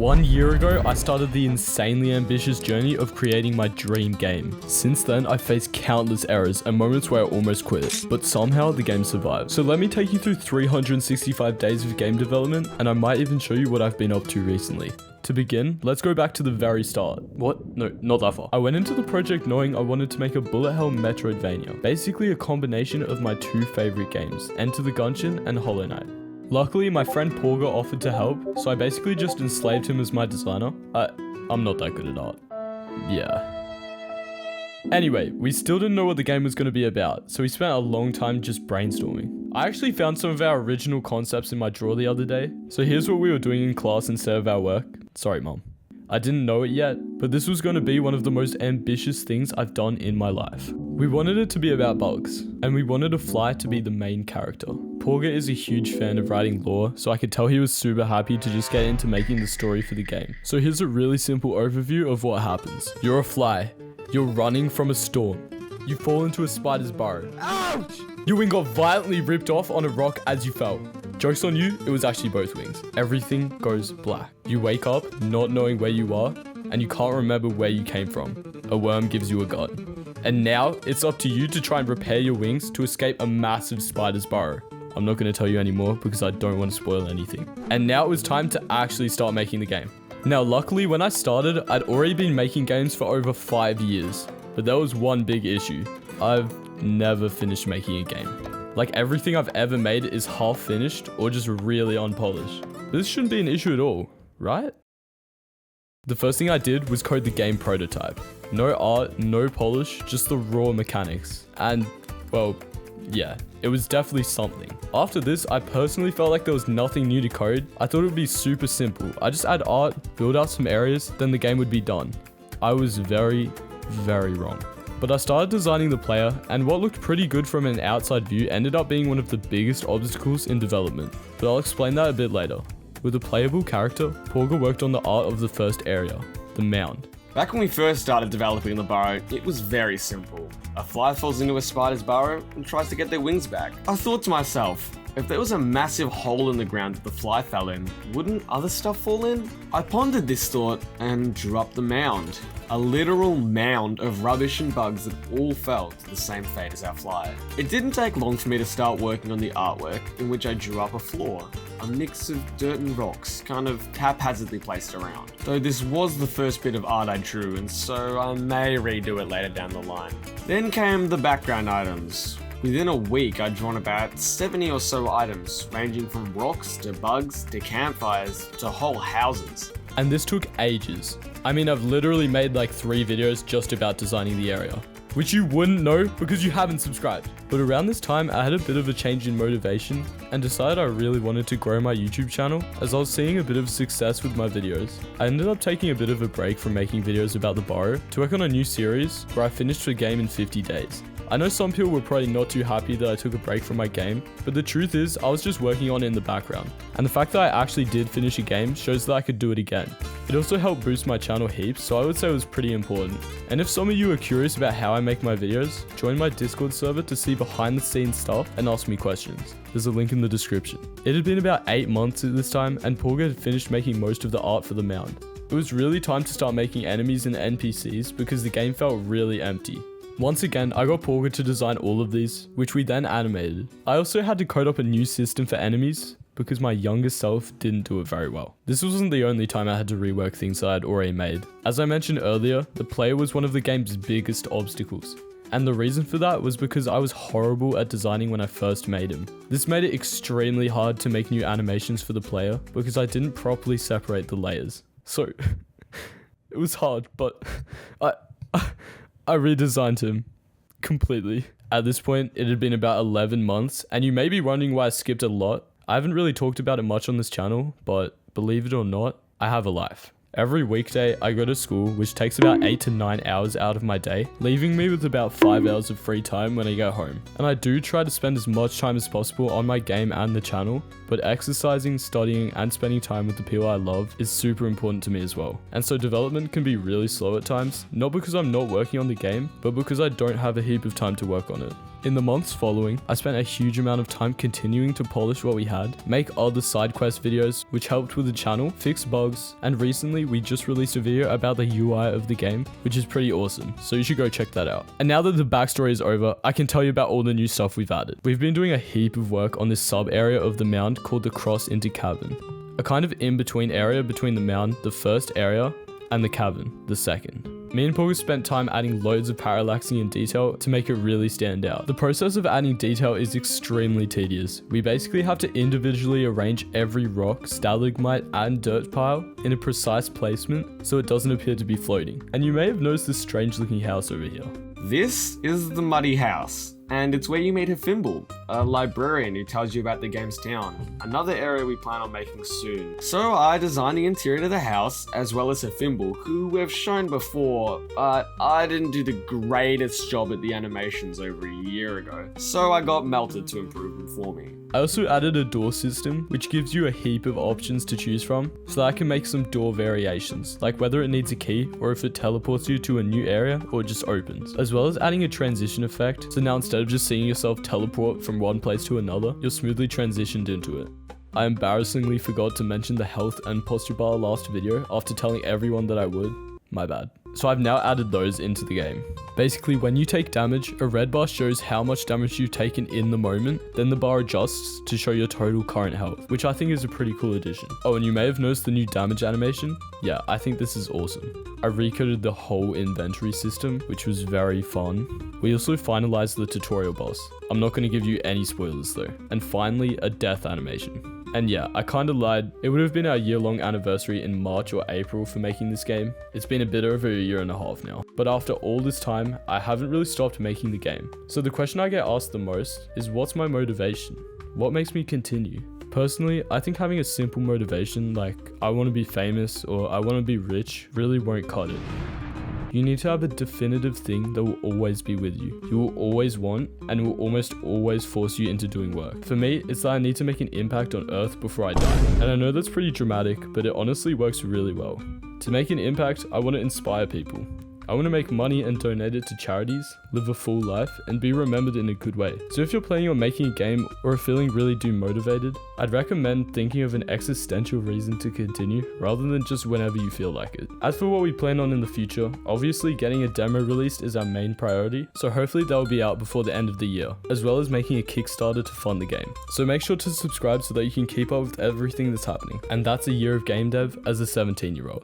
1 year ago, I started the insanely ambitious journey of creating my dream game. Since then, I've faced countless errors and moments where I almost quit, but somehow the game survived. So let me take you through 365 days of game development, and I might even show you what I've been up to recently. To begin, let's go back to the very start. What? No, not that far. I went into the project knowing I wanted to make a bullet hell Metroidvania, basically a combination of my two favorite games, Enter the Gungeon and Hollow Knight. Luckily, my friend Porger offered to help, so I basically just enslaved him as my designer. I'm not that good at art. Yeah. Anyway, we still didn't know what the game was going to be about, so we spent a long time just brainstorming. I actually found some of our original concepts in my drawer the other day, so here's what we were doing in class instead of our work. Sorry, Mom. I didn't know it yet, but this was going to be one of the most ambitious things I've done in my life. We wanted it to be about bugs, and we wanted a fly to be the main character. Porger is a huge fan of writing lore, so I could tell he was super happy to just get into making the story for the game. So here's a really simple overview of what happens. You're a fly. You're running from a storm. You fall into a spider's burrow. Ouch! Your wing got violently ripped off on a rock as you fell. Joke's on you, it was actually both wings. Everything goes black. You wake up not knowing where you are, and you can't remember where you came from. A worm gives you a gun. And now, it's up to you to try and repair your wings to escape a massive spider's burrow. I'm not going to tell you anymore because I don't want to spoil anything. And now it was time to actually start making the game. Now, luckily, when I started, I'd already been making games for over 5 years. But there was one big issue. I've never finished making a game. Like, everything I've ever made is half finished or just really unpolished. This shouldn't be an issue at all, right? The first thing I did was code the game prototype. No art, no polish, just the raw mechanics. And, well, yeah, it was definitely something. After this, I personally felt like there was nothing new to code. I thought it would be super simple. I just add art, build out some areas, then the game would be done. I was very wrong. But I started designing the player, and what looked pretty good from an outside view ended up being one of the biggest obstacles in development. But I'll explain that a bit later. With a playable character, Porger worked on the art of the first area, the mound. Back when we first started developing the burrow, it was very simple. A fly falls into a spider's burrow and tries to get their wings back. I thought to myself, if there was a massive hole in the ground that the fly fell in, wouldn't other stuff fall in? I pondered this thought and drew up the mound. A literal mound of rubbish and bugs that all fell to the same fate as our fly. It didn't take long for me to start working on the artwork, in which I drew up a floor. A mix of dirt and rocks, kind of haphazardly placed around. Though this was the first bit of art I drew, and so I may redo it later down the line. Then came the background items. Within a week, I'd drawn about 70 or so items, ranging from rocks to bugs to campfires to whole houses. And this took ages. I mean, I've literally made like 3 videos just about designing the area, which you wouldn't know because you haven't subscribed. But around this time, I had a bit of a change in motivation and decided I really wanted to grow my YouTube channel as I was seeing a bit of success with my videos. I ended up taking a bit of a break from making videos about the burrow to work on a new series where I finished the game in 50 days. I know some people were probably not too happy that I took a break from my game, but the truth is I was just working on it in the background. And the fact that I actually did finish a game shows that I could do it again. It also helped boost my channel heaps, so I would say it was pretty important. And if some of you are curious about how I make my videos, join my Discord server to see behind the scenes stuff and ask me questions. There's a link in the description. It had been about 8 months at this time, and Porger had finished making most of the art for the mound. It was really time to start making enemies and NPCs because the game felt really empty. Once again, I got Porger to design all of these, which we then animated. I also had to code up a new system for enemies, because my younger self didn't do it very well. This wasn't the only time I had to rework things that I had already made. As I mentioned earlier, the player was one of the game's biggest obstacles. And the reason for that was because I was horrible at designing when I first made him. This made it extremely hard to make new animations for the player, because I didn't properly separate the layers. So, it was hard, but I redesigned him completely. At this point, it had been about 11 months, and you may be wondering why I skipped a lot. I haven't really talked about it much on this channel, but believe it or not, I have a life. Every weekday, I go to school, which takes about 8 to 9 hours out of my day, leaving me with about 5 hours of free time when I get home. And I do try to spend as much time as possible on my game and the channel, but exercising, studying, and spending time with the people I love is super important to me as well. And so development can be really slow at times, not because I'm not working on the game, but because I don't have a heap of time to work on it. In the months following, I spent a huge amount of time continuing to polish what we had, make other side quest videos, which helped with the channel, fix bugs, and recently we just released a video about the UI of the game, which is pretty awesome, so you should go check that out. And now that the backstory is over, I can tell you about all the new stuff we've added. We've been doing a heap of work on this sub area of the mound called the cross into cavern, a kind of in-between area between the mound, the first area, and the cavern, the second. Me and Porger spent time adding loads of parallaxing and detail to make it really stand out. The process of adding detail is extremely tedious. We basically have to individually arrange every rock, stalagmite, and dirt pile in a precise placement so it doesn't appear to be floating. And you may have noticed this strange looking house over here. This is the Muddy House, and it's where you meet Hafimble, a librarian who tells you about the game's town, another area we plan on making soon. So I designed the interior to the house, as well as Hafimble, who we've shown before, but I didn't do the greatest job at the animations over a year ago, so I got Melted to improve them for me. I also added a door system, which gives you a heap of options to choose from, so that I can make some door variations, like whether it needs a key, or if it teleports you to a new area, or just opens. As well as adding a transition effect, so now instead of just seeing yourself teleport from one place to another, you're smoothly transitioned into it. I embarrassingly forgot to mention the health and posture bar last video after telling everyone that I would. My bad. So I've now added those into the game. Basically, when you take damage, a red bar shows how much damage you've taken in the moment, then the bar adjusts to show your total current health, which I think is a pretty cool addition. Oh, and you may have noticed the new damage animation. Yeah, I think this is awesome. I recoded the whole inventory system, which was very fun. We also finalized the tutorial boss. I'm not going to give you any spoilers though. And finally, a death animation. And yeah, I kinda lied. It would have been our year-long anniversary in March or April for making this game. It's been a bit over a year and a half now. But after all this time, I haven't really stopped making the game. So the question I get asked the most is, what's my motivation? What makes me continue? Personally, I think having a simple motivation like I want to be famous or I want to be rich really won't cut it. You need to have a definitive thing that will always be with you. You will always want and will almost always force you into doing work. For me, it's that I need to make an impact on Earth before I die. And I know that's pretty dramatic, but it honestly works really well. To make an impact, I want to inspire people. I want to make money and donate it to charities, live a full life, and be remembered in a good way. So if you're planning on making a game or are feeling really demotivated, I'd recommend thinking of an existential reason to continue rather than just whenever you feel like it. As for what we plan on in the future, obviously getting a demo released is our main priority, so hopefully that will be out before the end of the year, as well as making a Kickstarter to fund the game. So make sure to subscribe so that you can keep up with everything that's happening. And that's a year of game dev as a 17-year-old.